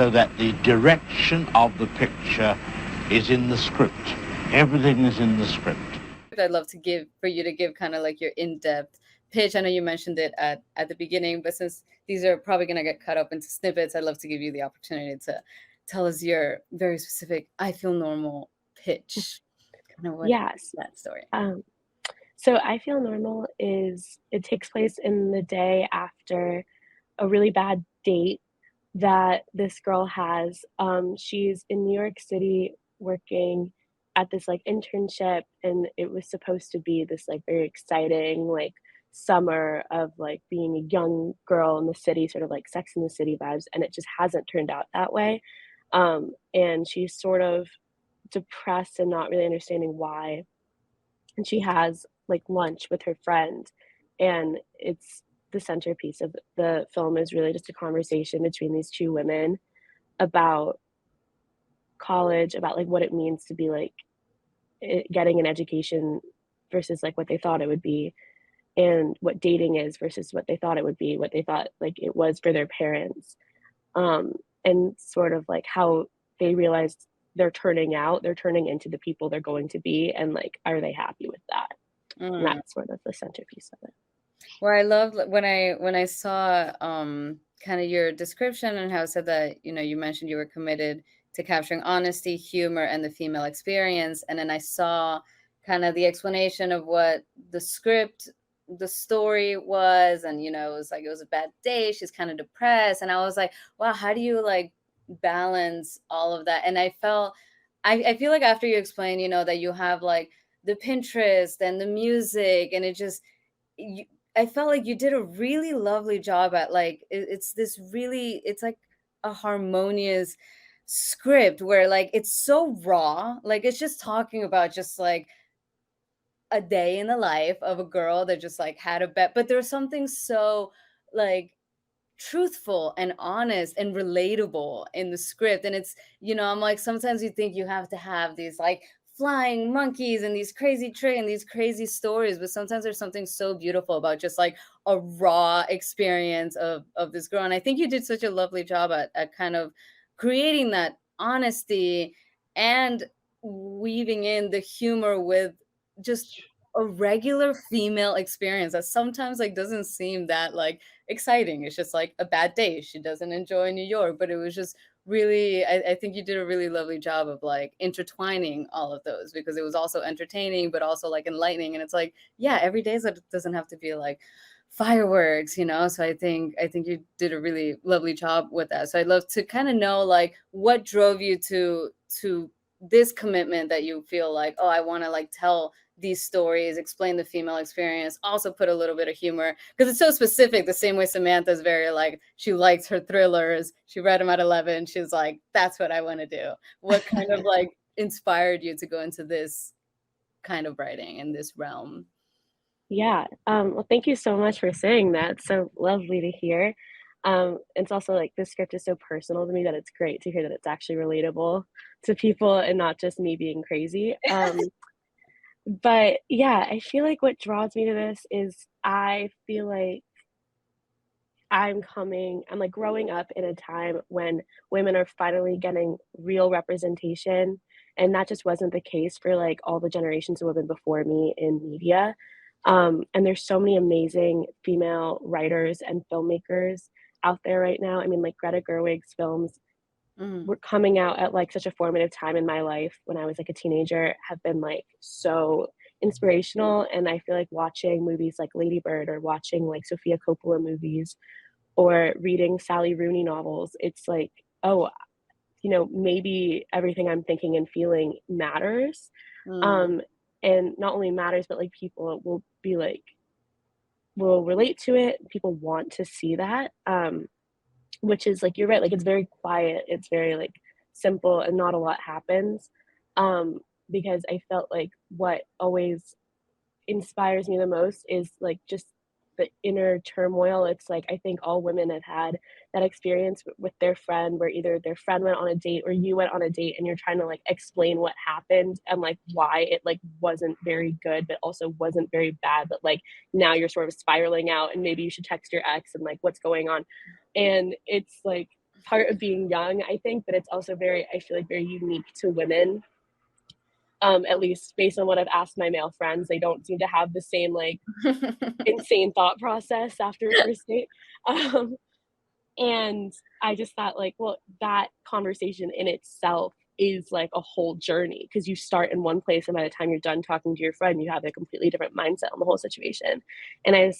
so that the direction of the picture is in the script. Everything is in the script. I'd love to give for you to give kind of like your in-depth pitch. I know you mentioned it at the beginning, but since these are probably going to get cut up into snippets, I'd love to give you the opportunity to tell us your very specific "I Feel Normal" pitch. Kind of what Yes. that story. So I Feel Normal it takes place in the day after a really bad date that this girl has. She's in New York City working at this like internship, and it was supposed to be this like very exciting like summer of like being a young girl in the city, sort of like Sex in the City vibes, and it just hasn't turned out that way. And she's sort of depressed and not really understanding why. And she has like lunch with her friend, and it's the centerpiece of the film is really just a conversation between these two women about college, about like what it means to be like getting an education versus like what they thought it would be, and what dating is versus what they thought it would be, what they thought like it was for their parents, um, and sort of like how they realized they're turning into the people they're going to be, and like are they happy with that? And Mm. that's sort of the centerpiece of it. Where I loved when I saw kind of your description and how it said that you mentioned you were committed to capturing honesty, humor, and the female experience, and then I saw kind of the explanation of what the script, the story was, and it was like it was a bad day. She's kind of depressed, and I was like, wow, how do you like balance all of that? And I feel like after you explain, that you have like the Pinterest and the music, and it just you, I felt like you did a really lovely job at like it's this really it's like a harmonious script where like it's so raw, like it's just talking about just like a day in the life of a girl that just like had a bet, but there's something so like truthful and honest and relatable in the script. And I'm like, sometimes you think you have to have these like flying monkeys and these crazy trick and these crazy stories, but sometimes there's something so beautiful about just like a raw experience of this girl. And I think you did such a lovely job at kind of creating that honesty and weaving in the humor with just a regular female experience that sometimes like doesn't seem that like exciting. It's just like a bad day. She doesn't enjoy New York, but it was just really, I think you did a really lovely job of like intertwining all of those because it was also entertaining, but also like enlightening. And it's like, yeah, every day doesn't have to be like fireworks. So I think you did a really lovely job with that. So I'd love to kind of know like what drove you to this commitment that you feel like, oh, I want to like tell these stories, explain the female experience, also put a little bit of humor because it's so specific. The same way Samantha's very like she likes her thrillers. She read them at 11. She's like, that's what I want to do. What kind of like inspired you to go into this kind of writing in this realm? Yeah. Well, thank you so much for saying that. It's so lovely to hear. It's also like this script is so personal to me that it's great to hear that it's actually relatable to people and not just me being crazy. But yeah, I feel like what draws me to this is I feel like I'm like growing up in a time when women are finally getting real representation. And that just wasn't the case for like all the generations of women before me in media. And there's so many amazing female writers and filmmakers out there right now. I mean, like Greta Gerwig's films Mm. were coming out at like such a formative time in my life when I was like a teenager have been like so inspirational. And I feel like watching movies like Lady Bird or watching like Sofia Coppola movies or reading Sally Rooney novels, it's like, oh, maybe everything I'm thinking and feeling matters. Mm. Um, and not only matters, but like people will be like, will relate to it. People want to see that. Which is like, you're right. Like it's very quiet. It's very like simple and not a lot happens. Um, because I felt like what always inspires me the most is like just the inner turmoil. It's like I think all women have had that experience with their friend where either their friend went on a date or you went on a date and you're trying to like explain what happened and like why it like wasn't very good but also wasn't very bad, but like now you're sort of spiraling out and maybe you should text your ex and like what's going on. And it's like part of being young, I think, but it's also I feel like very unique to women. At least based on what I've asked my male friends, they don't seem to have the same like insane thought process after a first date. Um, and I just thought like, well, that conversation in itself is like a whole journey because you start in one place and by the time you're done talking to your friend, you have a completely different mindset on the whole situation. And I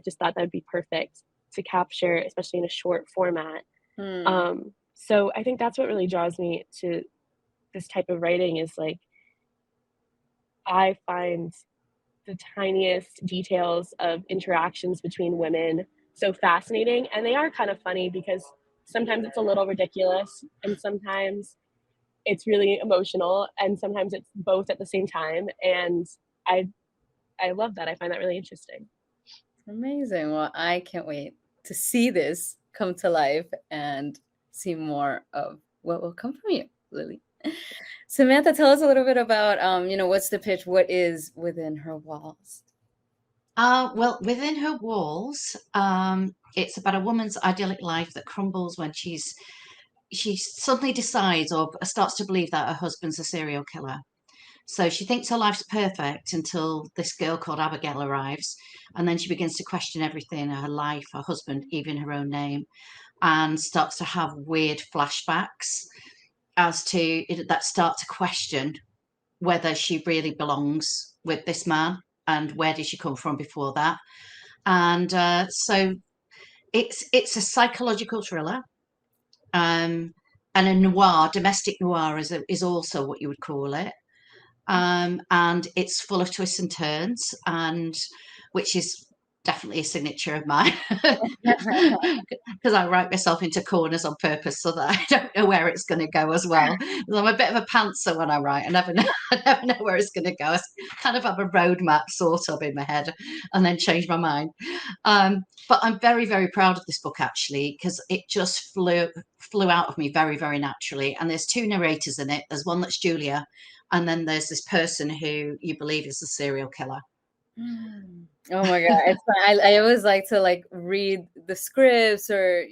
just thought that would be perfect to capture, especially in a short format. Hmm. So I think that's what really draws me to this type of writing is like, I find the tiniest details of interactions between women so fascinating. And they are kind of funny because sometimes it's a little ridiculous and sometimes it's really emotional and sometimes it's both at the same time. And I I love that. I find that really interesting. Amazing. Well, I can't wait to see this come to life and see more of what will come from you, Lily. Samantha, tell us a little bit about, what's the pitch? What is within her walls? Well, within her walls, it's about a woman's idyllic life that crumbles when she suddenly decides or starts to believe that her husband's a serial killer. So she thinks her life's perfect until this girl called Abigail arrives, and then she begins to question everything, her life, her husband, even her own name, and starts to have weird flashbacks that start to question whether she really belongs with this man and where did she come from before that. And so it's a psychological thriller, um, and a noir, domestic noir is also what you would call it. And it's full of twists and turns, and which is definitely a signature of mine because I write myself into corners on purpose so that I don't know where it's going to go as well. I'm a bit of a pantser when I write. I never know, I never know where it's going to go. I kind of have a roadmap sort of in my head and then change my mind. But I'm very, very proud of this book actually because it just flew out of me very, very naturally. And there's two narrators in it. There's one that's Julia, and then there's this person who you believe is a serial killer. Oh my God. It's fun. I always like to like read the scripts or,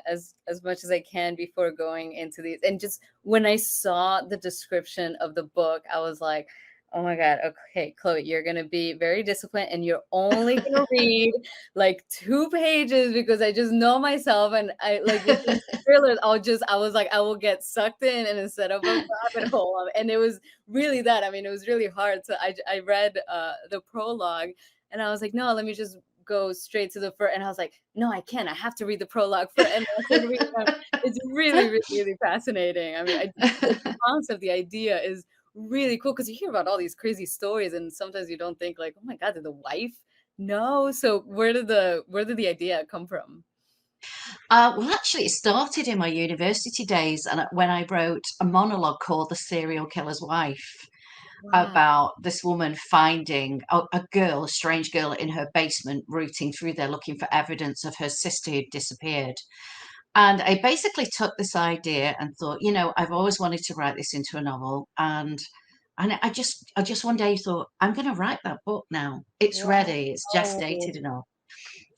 as much as I can before going into these. And just when I saw the description of the book, I was like, oh my God, okay, Chloe, you're gonna be very disciplined and you're only gonna read like 2 pages because I just know myself and I like with these thrillers, I was like, I will get sucked in and instead of a rabbit hole. And it was really that. I mean, it was really hard. So I read the prologue and I was like, no, let me just go straight to the first. And I was like, no, I can't. I have to read the prologue first. And I started reading them. It's really, really, really fascinating. I mean, the concept, the idea is really cool because you hear about all these crazy stories and sometimes you don't think like, oh my God, did the wife know? So where did the idea come from? Well, actually, it started in my university days, and when I wrote a monologue called "The Serial Killer's Wife," Wow. about this woman finding a strange girl in her basement, rooting through there looking for evidence of her sister who'd disappeared. And I basically took this idea and thought, I've always wanted to write this into a novel, and I just one day thought, I'm going to write that book now. It's ready. It's Wow. gestated enough.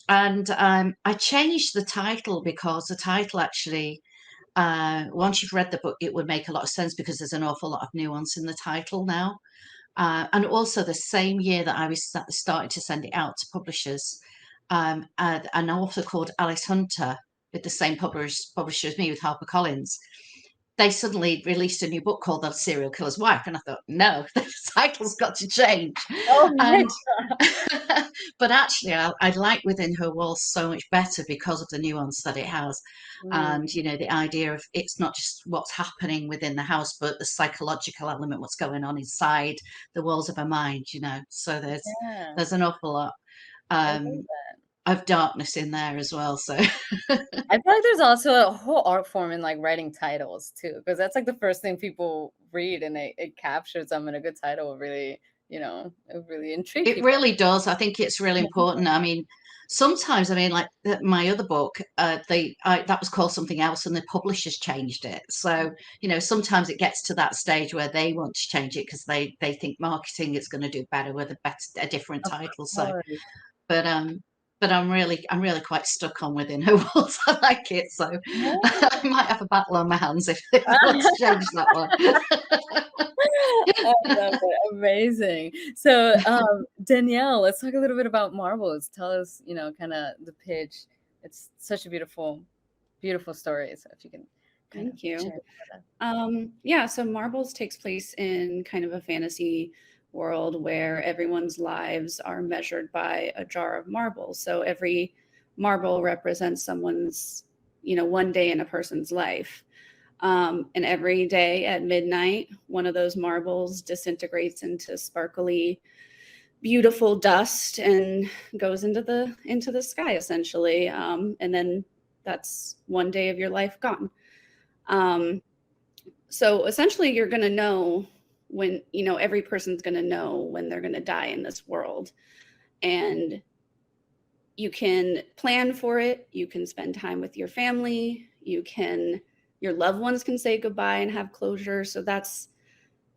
And I changed the title because the title actually, once you've read the book, it would make a lot of sense because there's an awful lot of nuance in the title now. And also, the same year that I was starting to send it out to publishers, an author called Alice Hunter, with the same publisher as me, with HarperCollins, they suddenly released a new book called The Serial Killer's Wife. And I thought, no, the title's got to change. Oh my And but actually, I like Within Her Walls so much better because of the nuance that it has. God. And, the idea of it's not just what's happening within the house, but the psychological element, what's going on inside the walls of her mind. So Yeah. there's an awful lot I love um, that. of darkness in there as well. So I feel like there's also a whole art form in like writing titles too, because that's like the first thing people read and it captures them and a good title will really, it really intrigue it people. really does. I think it's really important. I mean, sometimes, like my other book, that was called something else, and the publishers changed it. So sometimes it gets to that stage where they want to change it because they think marketing is going to do better with a different Of title. So, course. but but I'm really quite stuck on Within Her Walls. I like it, so I might have a battle on my hands if I want to change that one. I love it. Amazing. So, Danielle, let's talk a little bit about Marbles. Tell us, kind of the pitch. It's such a beautiful, beautiful story. So if you can Thank you. share that. Yeah, so Marbles takes place in kind of a fantasy world where everyone's lives are measured by a jar of marbles. So every marble represents someone's, one day in a person's life. And every day at midnight, one of those marbles disintegrates into sparkly, beautiful dust and goes into the sky, essentially. And then that's one day of your life gone. So essentially, you're going to know when, every person's going to know when they're going to die in this world. And you can plan for it. You can spend time with your family. Your loved ones can say goodbye and have closure. So that's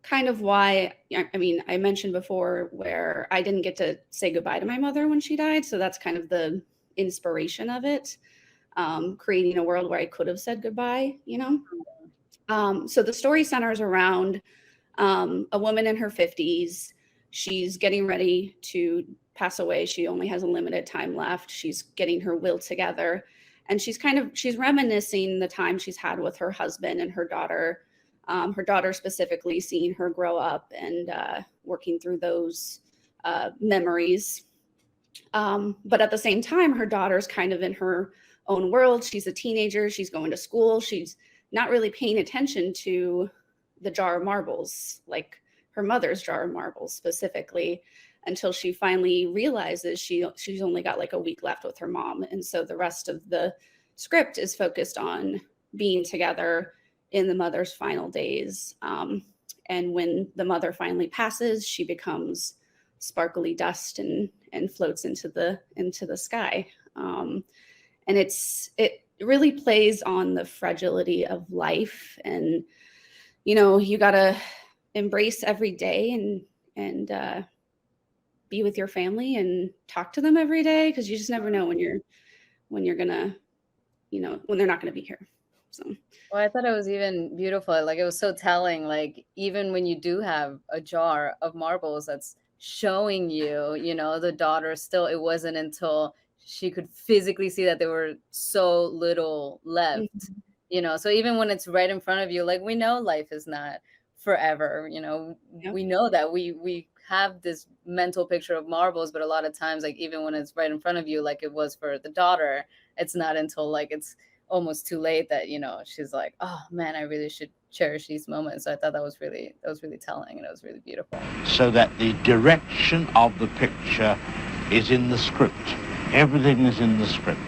kind of why, I mentioned before where I didn't get to say goodbye to my mother when she died. So that's kind of the inspiration of it, creating a world where I could have said goodbye, So the story centers around a woman in her 50s. She's getting ready to pass away. She only has a limited time left. She's getting her will together. And she's reminiscing the time she's had with her husband and her daughter specifically, seeing her grow up and working through those memories. But at the same time, her daughter's kind of in her own world. She's a teenager. She's going to school. She's not really paying attention to the jar of marbles, like her mother's jar of marbles specifically, until she finally realizes she's only got like a week left with her mom. And so the rest of the script is focused on being together in the mother's final days. And when the mother finally passes, she becomes sparkly dust and floats into the sky. And it really plays on the fragility of life. And, you got to embrace every day and be with your family and talk to them every day, because you just never know when you're gonna, when they're not gonna be here. So, well, I thought it was even beautiful. Like, it was so telling. Like, even when you do have a jar of marbles that's showing you, the daughter still, it wasn't until she could physically see that there were so little left, so even when it's right in front of you, like, we know life is not forever, Yep. We know that we have this mental picture of marbles, but a lot of times, like, even when it's right in front of you, like it was for the daughter, it's not until like it's almost too late that she's like, oh man, I really should cherish these moments. So I thought that was really telling, and it was really beautiful. So that the direction of the picture is in the script. Everything is in the script.